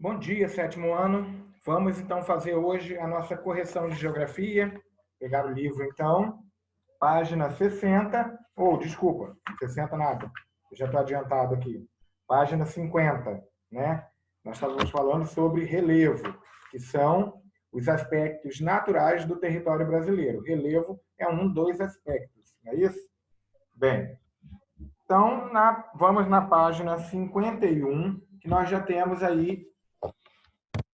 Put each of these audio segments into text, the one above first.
Bom dia, sétimo ano. Vamos então fazer hoje a nossa correção de geografia. Pegar o livro então, página 60, desculpa, 60 nada, eu já estou adiantado aqui. Página 50, né? Nós estávamos falando sobre relevo, que são os aspectos naturais do território brasileiro. Relevo é dos aspectos, não é isso? Bem, então vamos na página 51, que nós já temos aí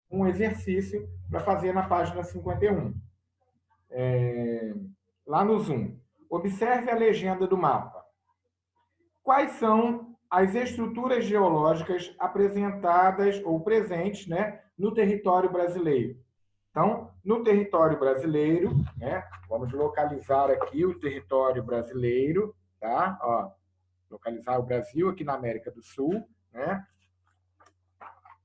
um exercício para fazer na página 51. Lá no Zoom. Observe a legenda do mapa. Quais são as estruturas geológicas apresentadas ou presentes, né, no território brasileiro? Então, no território brasileiro, né, vamos localizar aqui o território brasileiro, tá? Ó, localizar o Brasil aqui na América do Sul, né?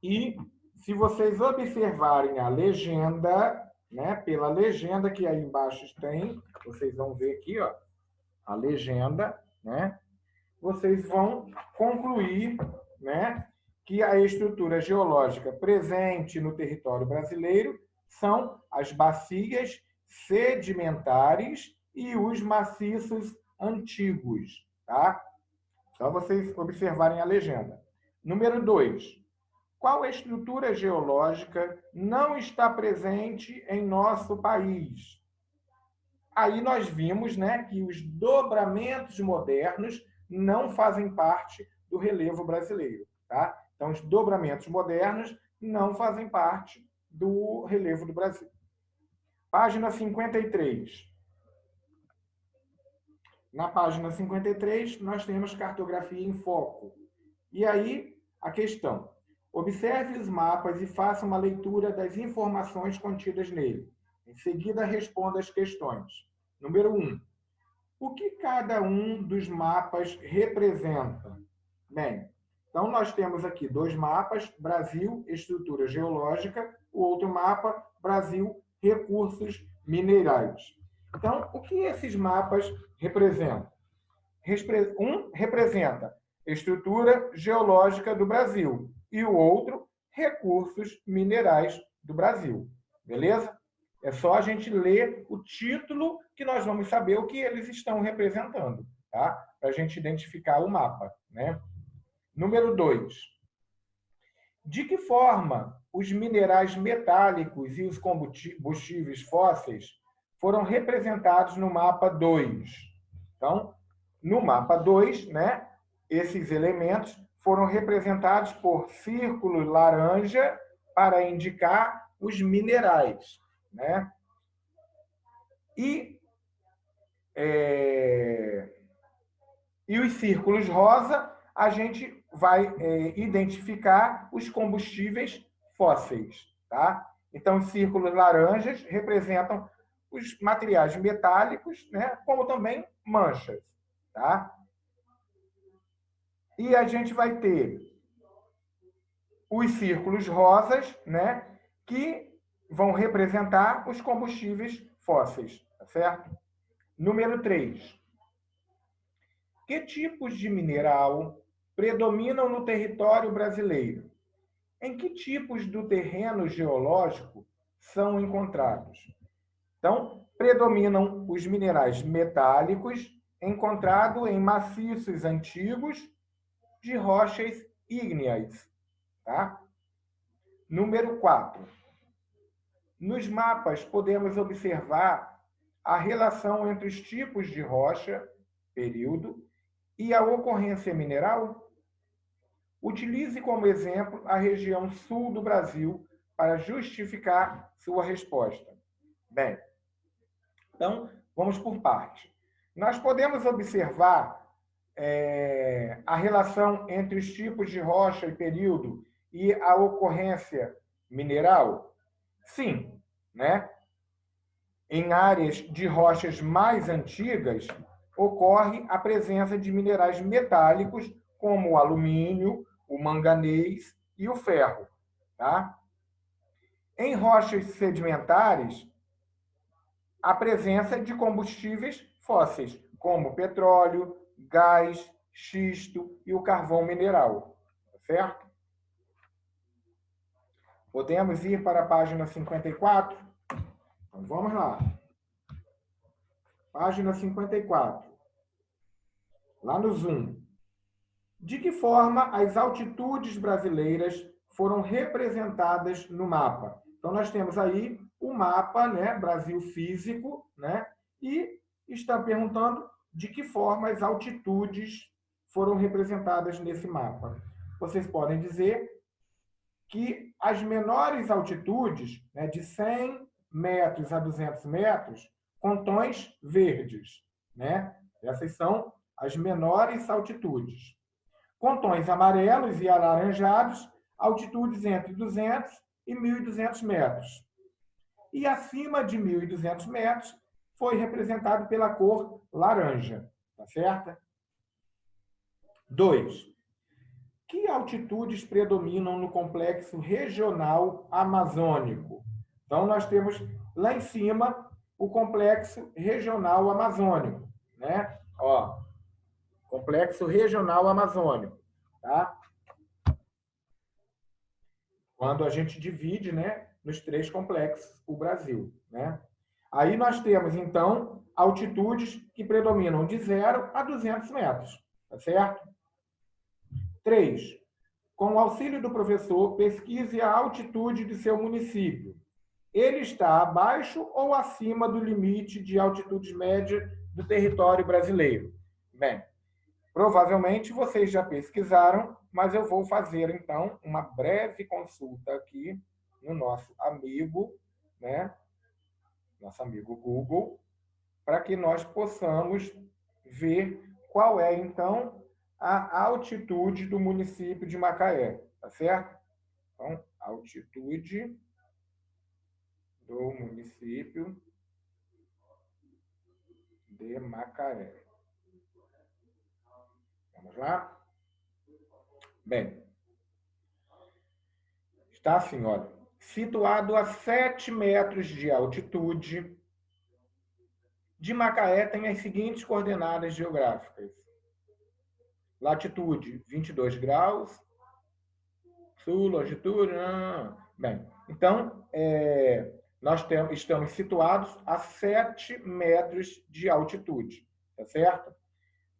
E se vocês observarem a legenda, né, pela legenda que aí embaixo tem, vocês vão ver aqui, ó, a legenda, né? Vocês vão concluir, né, que a estrutura geológica presente no território brasileiro são as bacias sedimentares e os maciços antigos, tá? Só vocês observarem a legenda. Número 2. Qual estrutura geológica não está presente em nosso país? Aí nós vimos, né, que os dobramentos modernos não fazem parte do relevo brasileiro. Tá? Então, os dobramentos modernos não fazem parte do relevo do Brasil. Página 53. Na página 53, nós temos cartografia em foco. E aí, a questão. Observe os mapas e faça uma leitura das informações contidas nele. Em seguida, responda as questões. Número 1. O que cada um dos mapas representa? Bem, então nós temos aqui dois mapas, Brasil, estrutura geológica, o outro mapa, Brasil, recursos minerais. Então, o que esses mapas representam? Um representa estrutura geológica do Brasil e o outro, recursos minerais do Brasil. Beleza? É só a gente ler o título que nós vamos saber o que eles estão representando, tá? Para a gente identificar o mapa, né? Número 2. De que forma os minerais metálicos e os combustíveis fósseis foram representados no mapa 2? Então, no mapa 2, né, esses elementos foram representados por círculos laranja para indicar os minerais, né? E os círculos rosa, a gente vai identificar os combustíveis fósseis, tá? Então, os círculos laranjas representam os materiais metálicos, né, como também manchas, tá? E a gente vai ter os círculos rosas, né, que vão representar os combustíveis fósseis, tá certo? Número 3. Que tipos de mineral predominam no território brasileiro? Em que tipos do terreno geológico são encontrados? Então, predominam os minerais metálicos, encontrados em maciços antigos de rochas ígneas. Tá? Número 4. Nos mapas, podemos observar a relação entre os tipos de rocha, período, e a ocorrência mineral. Utilize como exemplo a região sul do Brasil para justificar sua resposta. Bem, então, vamos por parte. Nós podemos observar a relação entre os tipos de rocha e período e a ocorrência mineral? Sim, né? Em áreas de rochas mais antigas, ocorre a presença de minerais metálicos, como o alumínio, o manganês e o ferro. Tá? Em rochas sedimentares, a presença de combustíveis fósseis, como petróleo, gás, xisto e o carvão mineral. Certo? Podemos ir para a página 54? Então, vamos lá. Página 54. Lá no Zoom. De que forma as altitudes brasileiras foram representadas no mapa? Então, nós temos aí o mapa, né, Brasil físico, né, e está perguntando de que forma as altitudes foram representadas nesse mapa. Vocês podem dizer que as menores altitudes, né, de 100 metros a 200 metros, com tons verdes, né? Essas são as menores altitudes. Com tons amarelos e alaranjados, altitudes entre 200 e 1.200 metros. E acima de 1.200 metros foi representado pela cor laranja, tá certo? 2. Que altitudes predominam no complexo regional amazônico? Então, nós temos lá em cima o complexo regional amazônico, né? Ó, complexo regional amazônico, tá? Quando a gente divide, né, nos 3 complexos o Brasil, né? Aí nós temos, então, altitudes que predominam de 0 a 200 metros, tá certo? 3. Com o auxílio do professor, pesquise a altitude de seu município. Ele está abaixo ou acima do limite de altitude média do território brasileiro? Bem, provavelmente vocês já pesquisaram, mas eu vou fazer, então, uma breve consulta aqui no nosso amigo, né? Nosso amigo Google, para que nós possamos ver qual é, então, a altitude do município de Macaé, tá certo? Então, altitude do município de Macaé. Vamos lá? Bem, está assim, olha. Situado a 7 metros de altitude, de Macaé tem as seguintes coordenadas geográficas. Latitude, 22 graus. Sul, longitude... Bem, então, nós estamos situados a 7 metros de altitude, tá certo?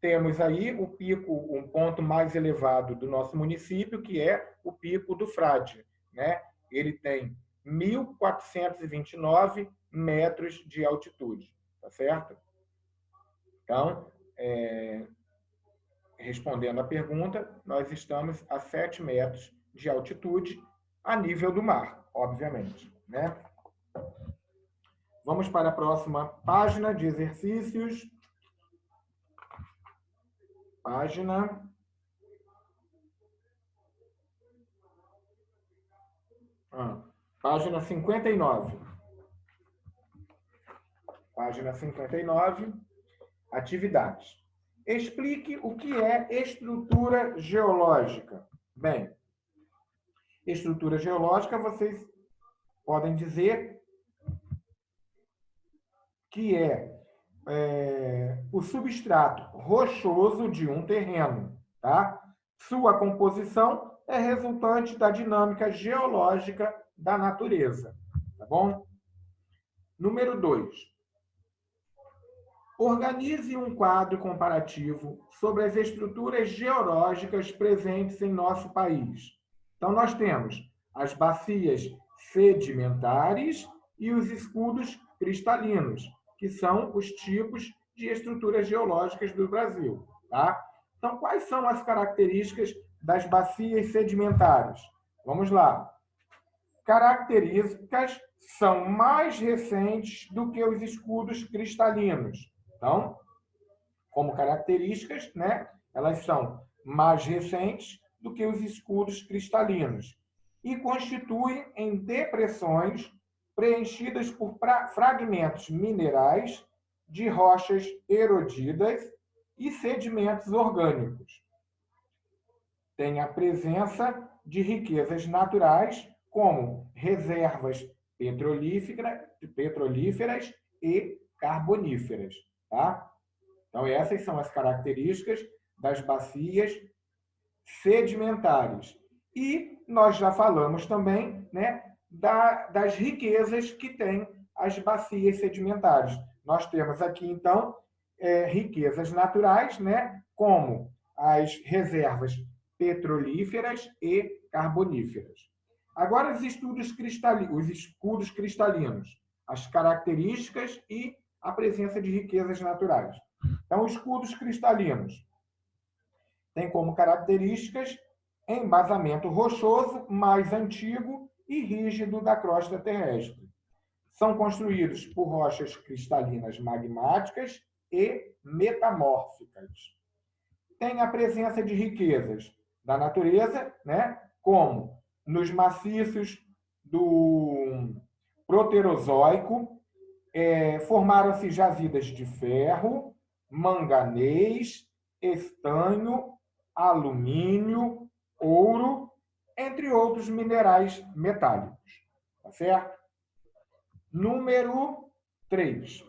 Temos aí o pico, um ponto mais elevado do nosso município, que é o Pico do Frade, né? Ele tem 1.429 metros de altitude, tá certo? Então, respondendo à pergunta, nós estamos a 7 metros de altitude a nível do mar, obviamente, né? Vamos para a próxima página de exercícios. Página 59. Página 59, atividades. Explique o que é estrutura geológica. Bem, estrutura geológica, vocês podem dizer que é o substrato rochoso de um terreno, tá? Sua composição é resultante da dinâmica geológica da natureza, tá bom? Número 2. Organize um quadro comparativo sobre as estruturas geológicas presentes em nosso país. Então, nós temos as bacias sedimentares e os escudos cristalinos, que são os tipos de estruturas geológicas do Brasil, tá? Então, quais são as características das bacias sedimentares? Vamos lá. Características são mais recentes do que os escudos cristalinos. Então, como características, né, elas são mais recentes do que os escudos cristalinos e constituem em depressões preenchidas por fragmentos minerais de rochas erodidas e sedimentos orgânicos. Tem a presença de riquezas naturais, como reservas petrolíferas e carboníferas. Tá? Então, essas são as características das bacias sedimentares. E nós já falamos também, né, das riquezas que têm as bacias sedimentares. Nós temos aqui, então, riquezas naturais, né, como as reservas petrolíferas e carboníferas. Agora, os escudos cristalinos, as características e a presença de riquezas naturais. Então, os escudos cristalinos têm como características embasamento rochoso mais antigo e rígido da crosta terrestre. São construídos por rochas cristalinas magmáticas e metamórficas. Tem a presença de riquezas da natureza, né, como nos maciços do Proterozoico, formaram-se jazidas de ferro, manganês, estanho, alumínio, ouro, entre outros minerais metálicos. Tá certo? Número 3.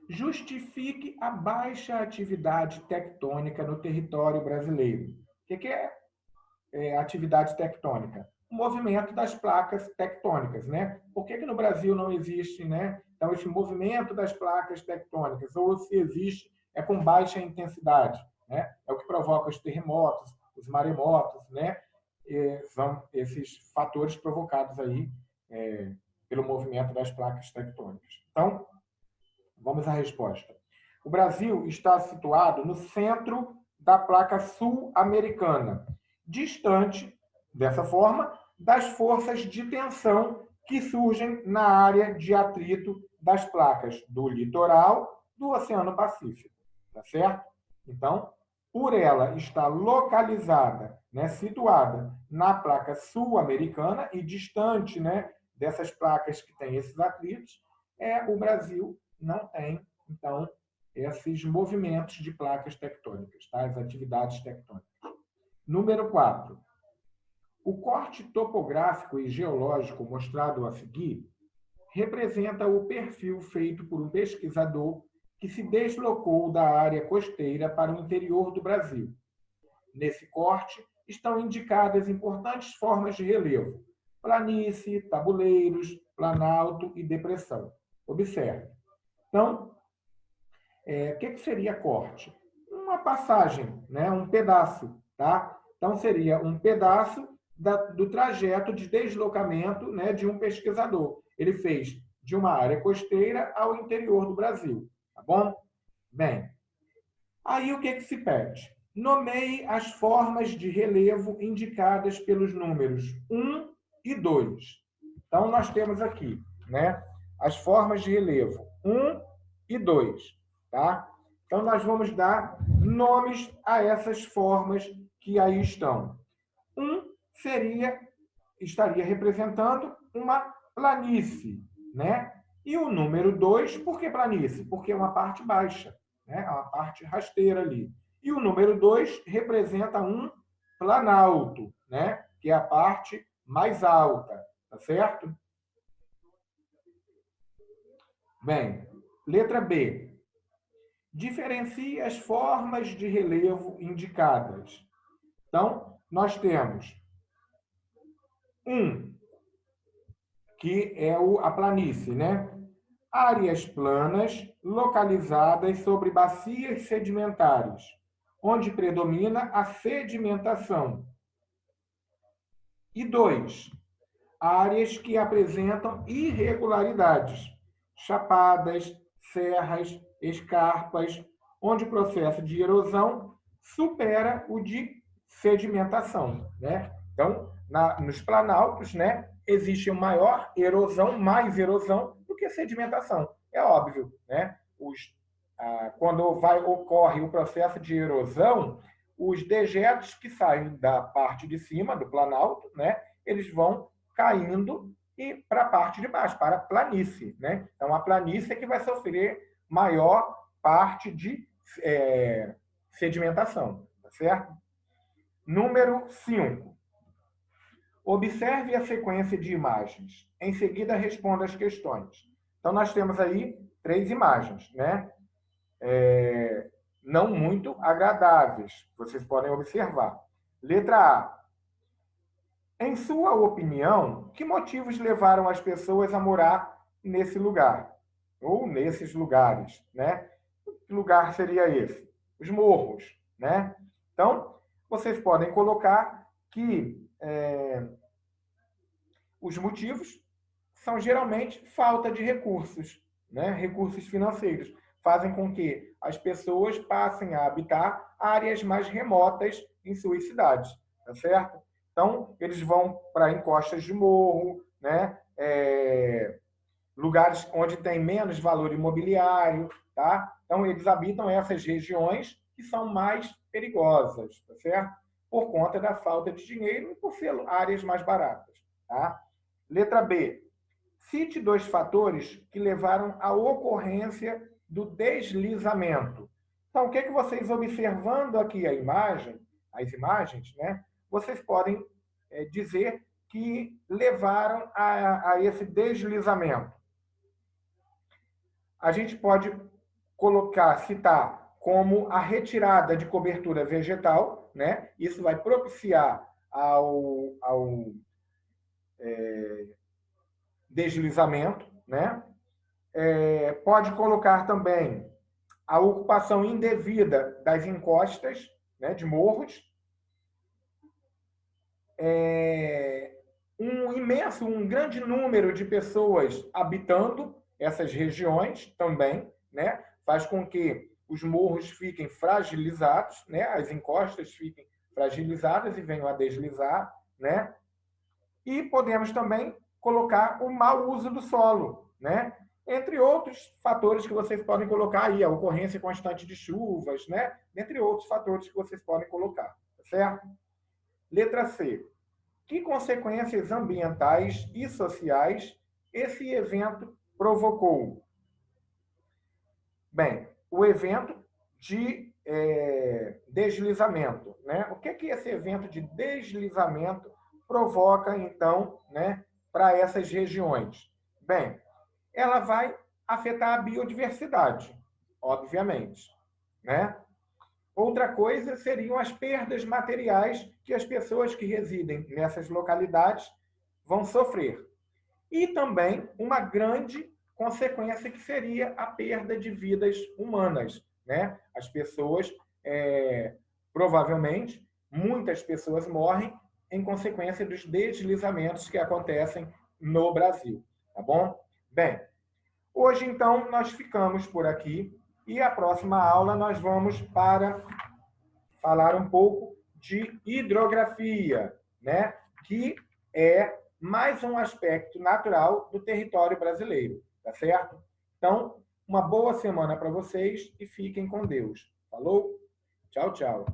Justifique a baixa atividade tectônica no território brasileiro. O que é atividade tectônica? O movimento das placas tectônicas, né? Por que no Brasil não existe, né? Então, esse movimento das placas tectônicas, ou se existe, é com baixa intensidade, né? É o que provoca os terremotos, os maremotos, né? São esses fatores provocados aí pelo movimento das placas tectônicas. Então, vamos à resposta. O Brasil está situado no centro da placa sul-americana, distante, dessa forma, das forças de tensão que surgem na área de atrito das placas do litoral do Oceano Pacífico. Tá certo? Então, por ela estar localizada, né, situada na placa sul-americana e distante, né, dessas placas que têm esses atritos, o Brasil não tem, então, esses movimentos de placas tectônicas, tá? As atividades tectônicas. Número 4. O corte topográfico e geológico mostrado a seguir representa o perfil feito por um pesquisador que se deslocou da área costeira para o interior do Brasil. Nesse corte estão indicadas importantes formas de relevo: planície, tabuleiros, planalto e depressão. Observe. Então, o que seria corte? Uma passagem, né? Um pedaço. Tá? Então, seria um pedaço do trajeto de deslocamento, né, de um pesquisador. Ele fez de uma área costeira ao interior do Brasil. Tá bom? Bem, aí o que se pede? Nomeie as formas de relevo indicadas pelos números 1 e 2. Então, nós temos aqui, né, as formas de relevo 1 e 2. Tá? Então, nós vamos dar nomes a essas formas que aí estão. 1 estaria representando uma planície, né? E o número 2, por que planície? Porque é uma parte baixa, né? É uma parte rasteira ali. E o número 2 representa um planalto, né? Que é a parte mais alta, tá certo? Bem, letra B. Diferencie as formas de relevo indicadas. Então, nós temos que é a planície, né? Áreas planas localizadas sobre bacias sedimentares, onde predomina a sedimentação. E 2, áreas que apresentam irregularidades, chapadas, serras, escarpas, onde o processo de erosão supera o de sedimentação, né? Então, nos planaltos, né, existe maior erosão, mais erosão do que sedimentação. É óbvio, né? Quando ocorre o processo de erosão, os dejetos que saem da parte de cima do planalto, né, eles vão caindo e para a parte de baixo, para a planície, né? Então, a planície é que vai sofrer maior parte de sedimentação, tá certo? Número 5. Observe a sequência de imagens. Em seguida, responda as questões. Então, nós temos aí 3 imagens, né? Não muito agradáveis, vocês podem observar. Letra A. Em sua opinião, que motivos levaram as pessoas a morar nesse lugar? Ou nesses lugares, né? Que lugar seria esse? Os morros, né? Então, vocês podem colocar que os motivos são geralmente falta de recursos, né? Recursos financeiros. Fazem com que as pessoas passem a habitar áreas mais remotas em suas cidades, tá certo? Então, eles vão para encostas de morro, né? Lugares onde tem menos valor imobiliário, tá? Então, eles habitam essas regiões que são mais perigosas, tá certo? Por conta da falta de dinheiro e por ser áreas mais baratas, tá? Letra B. Cite 2 fatores que levaram à ocorrência do deslizamento. Então, o que vocês, observando aqui as imagens, né, vocês podem dizer que levaram a esse deslizamento? A gente pode citar como a retirada de cobertura vegetal, né? Isso vai propiciar ao deslizamento, né? Pode colocar também a ocupação indevida das encostas, né, de morros, um grande número de pessoas habitando essas regiões também, né, faz com que os morros fiquem fragilizados, né, as encostas fiquem fragilizadas e venham a deslizar, né? E podemos também colocar o mau uso do solo, né? Entre outros fatores que vocês podem colocar aí, a ocorrência constante de chuvas, né? Entre outros fatores que vocês podem colocar, tá certo? Letra C. Que consequências ambientais e sociais esse evento provocou? Bem, o evento de deslizamento, né? O que esse evento de deslizamento provoca, então, né, para essas regiões? Bem, ela vai afetar a biodiversidade, obviamente, né? Outra coisa seriam as perdas materiais que as pessoas que residem nessas localidades vão sofrer. E também uma grande consequência que seria a perda de vidas humanas, né? As pessoas, provavelmente, muitas pessoas morrem em consequência dos deslizamentos que acontecem no Brasil, tá bom? Bem, hoje, então, nós ficamos por aqui e a próxima aula nós vamos para falar um pouco de hidrografia, né? Que é mais um aspecto natural do território brasileiro, tá certo? Então, uma boa semana para vocês e fiquem com Deus. Falou? Tchau, tchau.